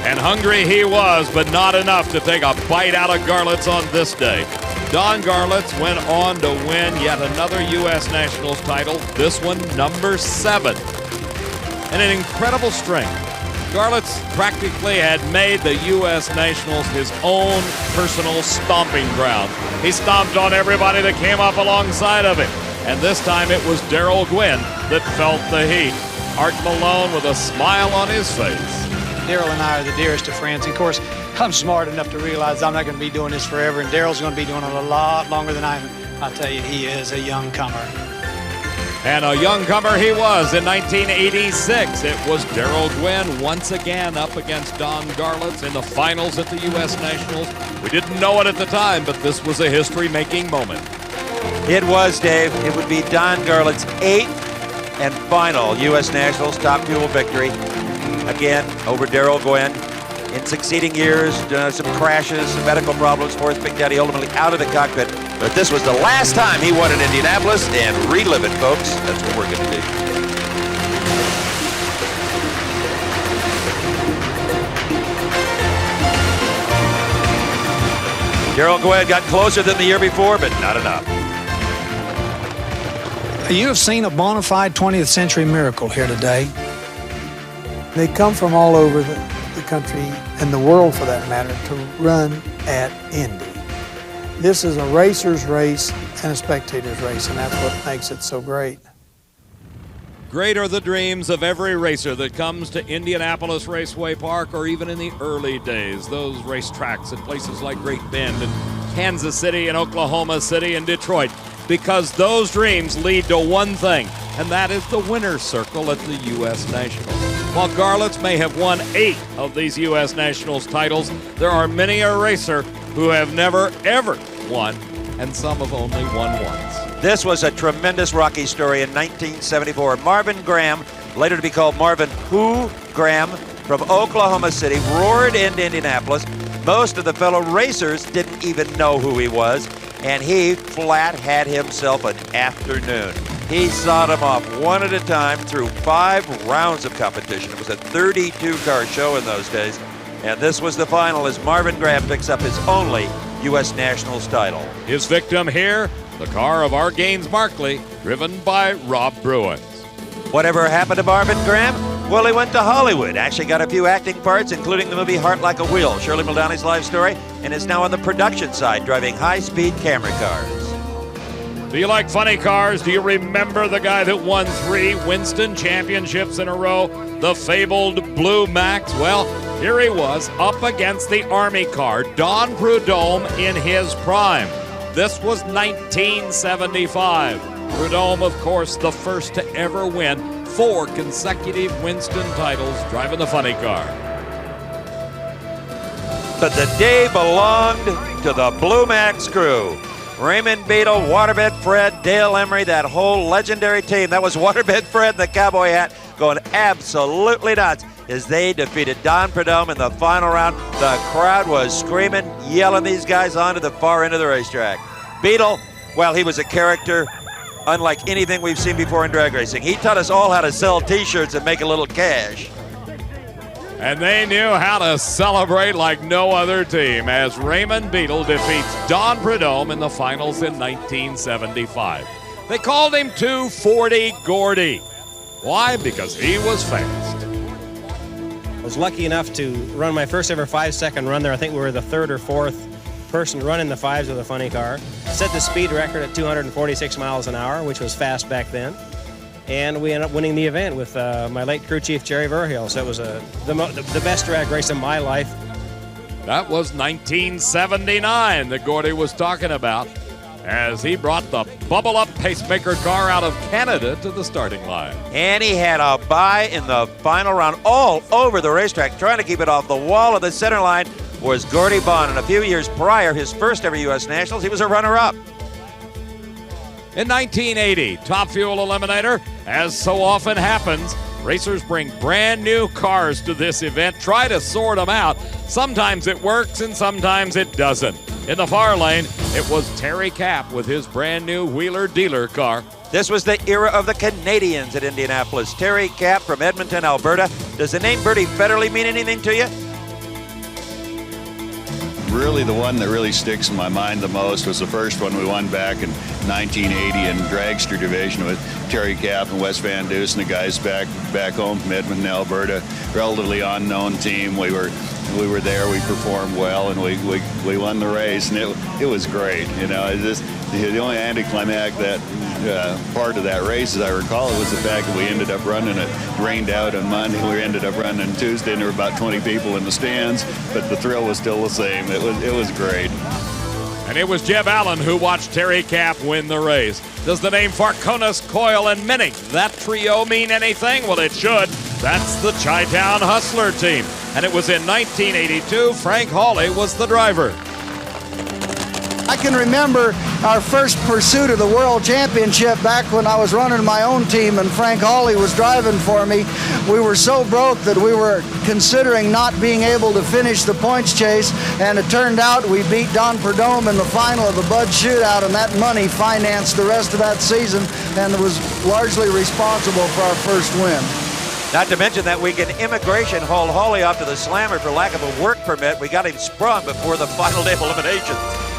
And hungry he was, but not enough to take a bite out of Garlits on this day. Don Garlits went on to win yet another U.S. Nationals title, this one number 7. And an incredible strength. Garlits practically had made the U.S. Nationals his own personal stomping ground. He stomped on everybody that came up alongside of him. And this time it was Darrell Gwynn that felt the heat. Art Malone with a smile on his face. Darrell and I are the dearest of friends. And of course, I'm smart enough to realize I'm not going to be doing this forever, and Darrell's going to be doing it a lot longer than I am. I'll tell you, he is a young comer. And a young comer he was in 1986. It was Darrell Gwynn once again up against Don Garlits in the finals at the U.S. Nationals. We didn't know it at the time, but this was a history-making moment. It was, Dave. It would be Don Garlits' 8th and final U.S. Nationals Top Fuel victory. Again, over Darrell Gwynn. In succeeding years, some crashes, some medical problems for his Big Daddy, ultimately out of the cockpit. But this was the last time he won in Indianapolis, and relive it, folks. That's what we're going to do. Darrell Gwynn got closer than the year before, but not enough. You have seen a bona fide 20th century miracle here today. They come from all over the country and the world, for that matter, to run at Indy. This is a racer's race and a spectator's race, and that's what makes it so great. Great are the dreams of every racer that comes to Indianapolis Raceway Park, or even in the early days, those racetracks at places like Great Bend and Kansas City and Oklahoma City and Detroit, because those dreams lead to one thing, and that is the winner's circle at the U.S. Nationals. While Garlits may have won 8 of these U.S. Nationals titles, there are many a racer who have never, ever won, and some have only won once. This was a tremendous Rocky story in 1974. Marvin Graham, later to be called Marvin "Who" Graham, from Oklahoma City, roared into Indianapolis. Most of the fellow racers didn't even know who he was, and he flat had himself an afternoon. He sawed them off one at a time through 5 rounds of competition. It was a 32-car show in those days, and this was the final as Marvin Graham picks up his only U.S. Nationals title. His victim here, the car of our Gaines Markley, driven by Rob Bruins. Whatever happened to Marvin Graham? Well, he went to Hollywood, actually got a few acting parts, including the movie Heart Like a Wheel, Shirley Muldowney's life story, and is now on the production side, driving high-speed Camry cars. Do you like funny cars? Do you remember the guy that won 3 Winston championships in a row, the fabled Blue Max? Well, here he was up against the Army car, Don Prudhomme in his prime. This was 1975. Prudhomme, of course, the first to ever win 4 consecutive Winston titles driving the funny car. But the day belonged to the Blue Max crew. Raymond Beadle, Waterbed Fred, Dale Emery, that whole legendary team. That was Waterbed Fred in the cowboy hat going absolutely nuts as they defeated Don Prudhomme in the final round. The crowd was screaming, yelling these guys on to the far end of the racetrack. Beadle, well, he was a character unlike anything we've seen before in drag racing. He taught us all how to sell t-shirts and make a little cash. And they knew how to celebrate like no other team as Raymond Beadle defeats Don Prudhomme in the finals in 1975. They called him 240 Gordy. Why? Because he was fast. I was lucky enough to run my first ever 5-second run there. I think we were the 3rd or 4th person to run in the 5s with a funny car. Set the speed record at 246 miles an hour, which was fast back then. And we ended up winning the event with my late crew chief, Jerry Verheul. So it was the best drag race of my life. That was 1979 that Gordy was talking about as he brought the bubble-up pacemaker car out of Canada to the starting line. And he had a bye in the final round all over the racetrack, trying to keep it off the wall of the center line was Gordy Bond. And a few years prior, his first ever U.S. Nationals, he was a runner-up. In 1980, Top Fuel Eliminator, as so often happens, racers bring brand new cars to this event, try to sort them out. Sometimes it works and sometimes it doesn't. In the far lane, it was Terry Capp with his brand new Wheeler Dealer car. This was the era of the Canadians at Indianapolis. Terry Kapp from Edmonton, Alberta. Does the name Bertie Federley mean anything to you? Really, the one that really sticks in my mind the most was the first one we won back in 1980 in dragster division with Terry Kapp and Wes Van Dusen, the guys back home from Edmonton, Alberta. Relatively unknown team. We were there. We performed well, and we won the race, and it was great. You know, the only anticlimactic part of that race, as I recall, it was the fact that we ended up running it. Rained out on Monday. We ended up running on Tuesday, and there were about 20 people in the stands, but the thrill was still the same. It was great. And it was Jeb Allen who watched Terry Kapp win the race. Does the name Farconis, Coyle, and Minnick, that trio, mean anything? Well, it should. That's the Chi-Town Hustler team. And it was in 1982. Frank Hawley was the driver. I can remember our first pursuit of the World Championship back when I was running my own team and Frank Hawley was driving for me. We were so broke that we were considering not being able to finish the points chase, and it turned out we beat Don Perdome in the final of the Bud Shootout, and that money financed the rest of that season and was largely responsible for our first win. Not to mention that week in immigration hauled Hawley off to the slammer for lack of a work permit. We got him sprung before the final day of elimination.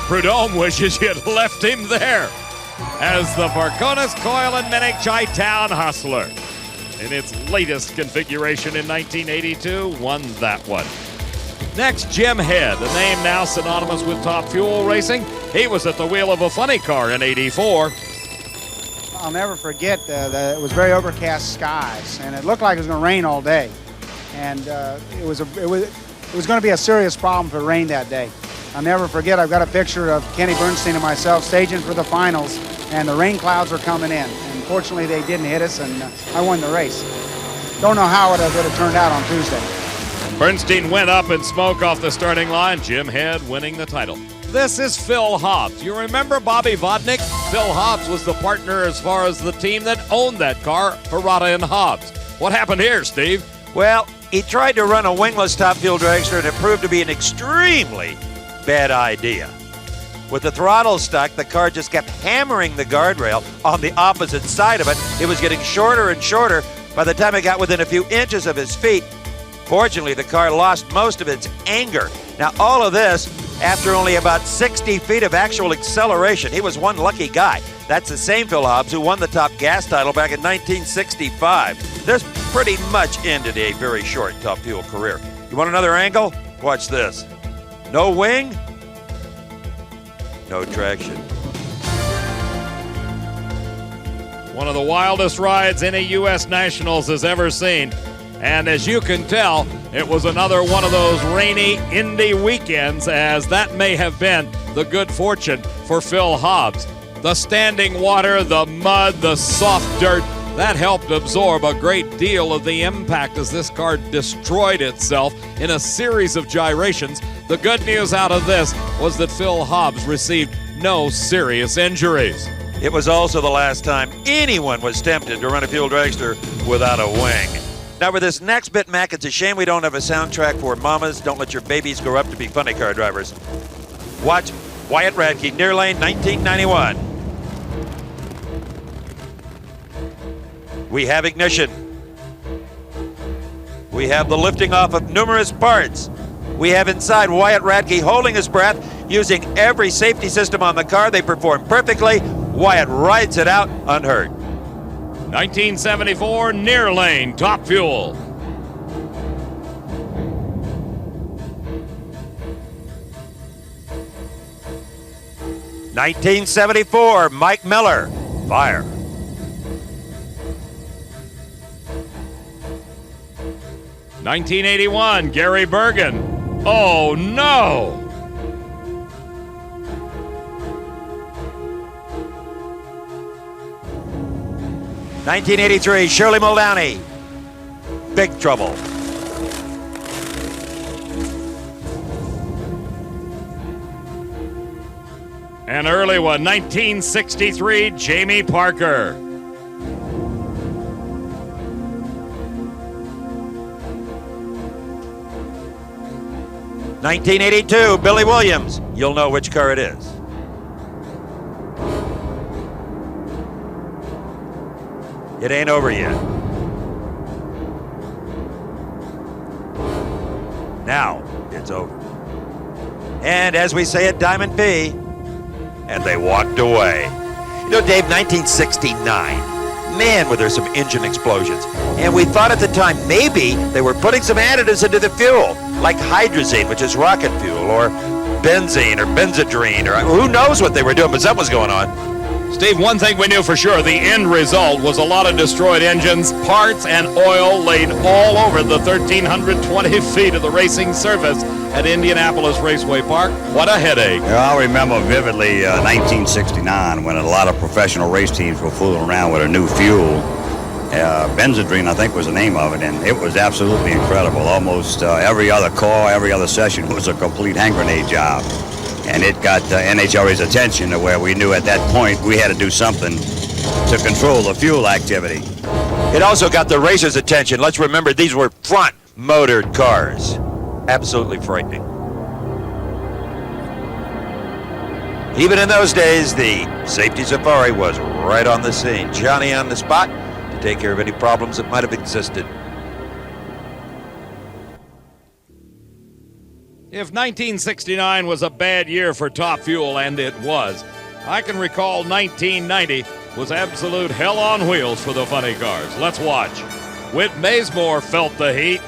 Prudhomme wishes you'd left him there as the Farconis, Coyle, and Minnick Chi-Town Hustler, in its latest configuration in 1982, won that one. Next, Jim Head, a name now synonymous with Top Fuel racing. He was at the wheel of a funny car in '84. I'll never forget that it was very overcast skies, and it looked like it was going to rain all day. And it was going to be a serious problem if it rained that day. I'll never forget, I've got a picture of Kenny Bernstein and myself staging for the finals, and the rain clouds were coming in. And fortunately, they didn't hit us, and I won the race. Don't know how it would have turned out on Tuesday. Bernstein went up in smoke off the starting line. Jim Head winning the title. This is Phil Hobbs. You remember Bobby Vodnik? Phil Hobbs was the partner as far as the team that owned that car, Harada and Hobbs. What happened here, Steve? Well, he tried to run a wingless Top Fuel dragster, and it proved to be an extremely bad idea. With the throttle stuck, the car just kept hammering the guardrail on the opposite side of it. It was getting shorter and shorter. By the time it got within a few inches of his feet, fortunately, the car lost most of its anger. Now, all of this after only about 60 feet of actual acceleration. He was one lucky guy. That's the same Phil Hobbs who won the Top Gas title back in 1965. This pretty much ended a very short Top Fuel career. You want another angle? Watch this. No wing, no traction. One of the wildest rides any U.S. Nationals has ever seen. And as you can tell, it was another one of those rainy Indy weekends, as that may have been the good fortune for Phil Hobbs. The standing water, the mud, the soft dirt, that helped absorb a great deal of the impact as this car destroyed itself in a series of gyrations. The good news out of this was that Phil Hobbs received no serious injuries. It was also the last time anyone was tempted to run a fuel dragster without a wing. Now, for this next bit, Mac, it's a shame we don't have a soundtrack for mamas. Don't let your babies grow up to be funny car drivers. Watch Wyatt Radke, Near Lane, 1991. We have ignition. We have the lifting off of numerous parts. We have inside Wyatt Radke holding his breath, using every safety system on the car. They perform perfectly. Wyatt rides it out unhurt. 1974 Near Lane, Top Fuel. (1974) Mike Miller, Fire. 1981 Gary Bergen, Oh No! 1983 Shirley Muldowney, Big Trouble. An early one, 1963 Jamie Parker. 1982 Billy Williams, you'll know which car it is. It ain't over yet. Now it's over. And as we say at Diamond P, and they walked away. You know, Dave, 1969, man, were there some engine explosions. And we thought at the time maybe they were putting some additives into the fuel, like hydrazine, which is rocket fuel, or benzene or benzodrine, or who knows what they were doing, but something was going on. Steve, one thing we knew for sure, the end result was a lot of destroyed engines, parts, and oil laid all over the 1,320 feet of the racing surface at Indianapolis Raceway Park. What a headache. I remember vividly 1969 when a lot of professional race teams were fooling around with a new fuel. Benzodrine, I think, was the name of it, and it was absolutely incredible. Almost every other call, every other session was a complete hand grenade job. And it got NHRA's attention to where we knew at that point we had to do something to control the fuel activity. It also got the racers' attention. Let's remember these were front-motored cars. Absolutely frightening. Even in those days, the safety safari was right on the scene. Johnny on the spot to take care of any problems that might have existed. If 1969 was a bad year for Top Fuel, and it was, I can recall 1990 was absolute hell on wheels for the funny cars. Let's watch. Whit Bazemore felt the heat.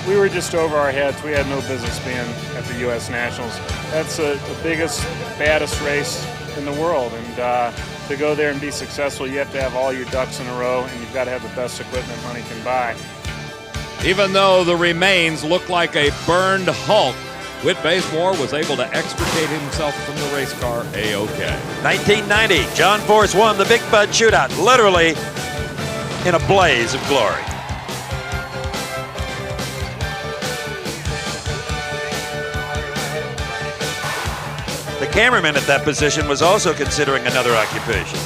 We were just over our heads. We had no business being at the U.S. Nationals. That's the biggest, baddest race in the world, and to go there and be successful, you have to have all your ducks in a row, and you've got to have the best equipment money can buy. Even though the remains looked like a burned Hulk, Whit Bazemore was able to extricate himself from the race car A-OK. 1990, John Force won the Big Bud Shootout, literally in a blaze of glory. The cameraman at that position was also considering another occupation.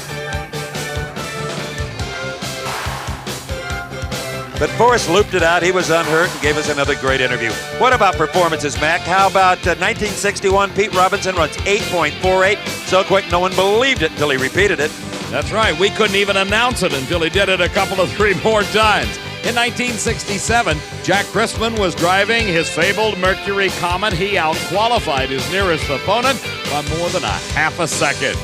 But Forrest looped it out. He was unhurt and gave us another great interview. What about performances, Mac? How about 1961? Pete Robinson runs 8.48. So quick, no one believed it until he repeated it. That's right. We couldn't even announce it until he did it a couple of three more times. In 1967, Jack Christman was driving his fabled Mercury Comet. He outqualified his nearest opponent by more than a half a second.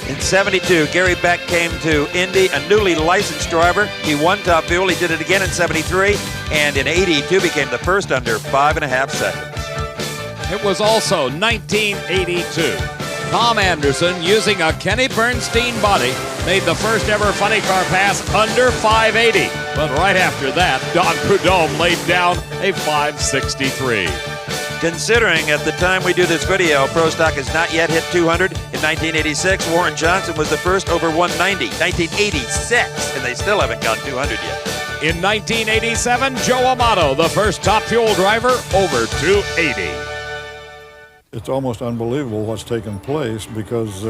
In 72, Gary Beck came to Indy, a newly licensed driver. He won Top Fuel. He did it again in 73, and in 82 became the first under 5.5 seconds. It was also 1982. Tom Anderson, using a Kenny Bernstein body, made the first ever funny car pass under 580. But right after that, Don Prudhomme laid down a 563. Considering at the time we do this video, Pro Stock has not yet hit 200. In 1986, Warren Johnson was the first over 190. 1986, and they still haven't got 200 yet. In 1987, Joe Amato, the first Top Fuel driver, over 280. It's almost unbelievable what's taken place because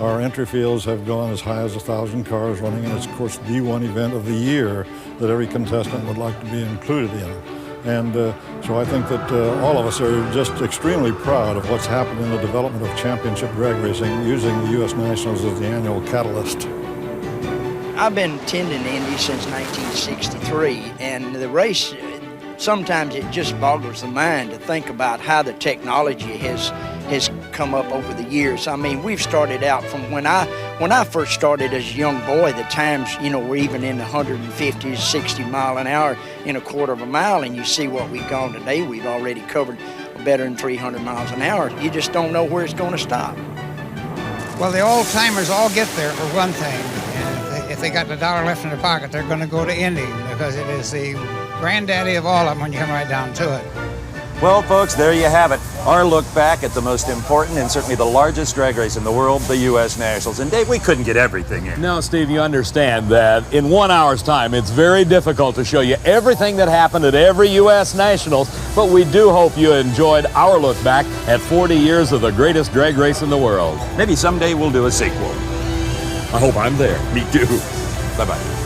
our entry fields have gone as high as 1,000 cars running, and it's, of course, the one event of the year that every contestant would like to be included in. And so I think that all of us are just extremely proud of what's happened in the development of championship drag racing using the U.S. Nationals as the annual catalyst. I've been attending Indy since 1963, and the race, sometimes it just boggles the mind to think about how the technology has come up over the years. I mean, we've started out from when I first started as a young boy, the times, were even in the 150 to 60 mile an hour in a quarter of a mile, and you see what we've gone today. We've already covered better than 300 miles an hour. You just don't know where it's going to stop. Well, the old-timers all get there for one thing. And if they got the dollar left in their pocket, they're going to go to Indy because it is the granddaddy of all of them when you come right down to it. Well, folks, there you have it. Our look back at the most important and certainly the largest drag race in the world, the U.S. Nationals. And Dave, we couldn't get everything in. Now, Steve, you understand that in 1 hour's time, it's very difficult to show you everything that happened at every U.S. Nationals, but we do hope you enjoyed our look back at 40 years of the greatest drag race in the world. Maybe someday we'll do a sequel. I hope I'm there. Me too. Bye-bye.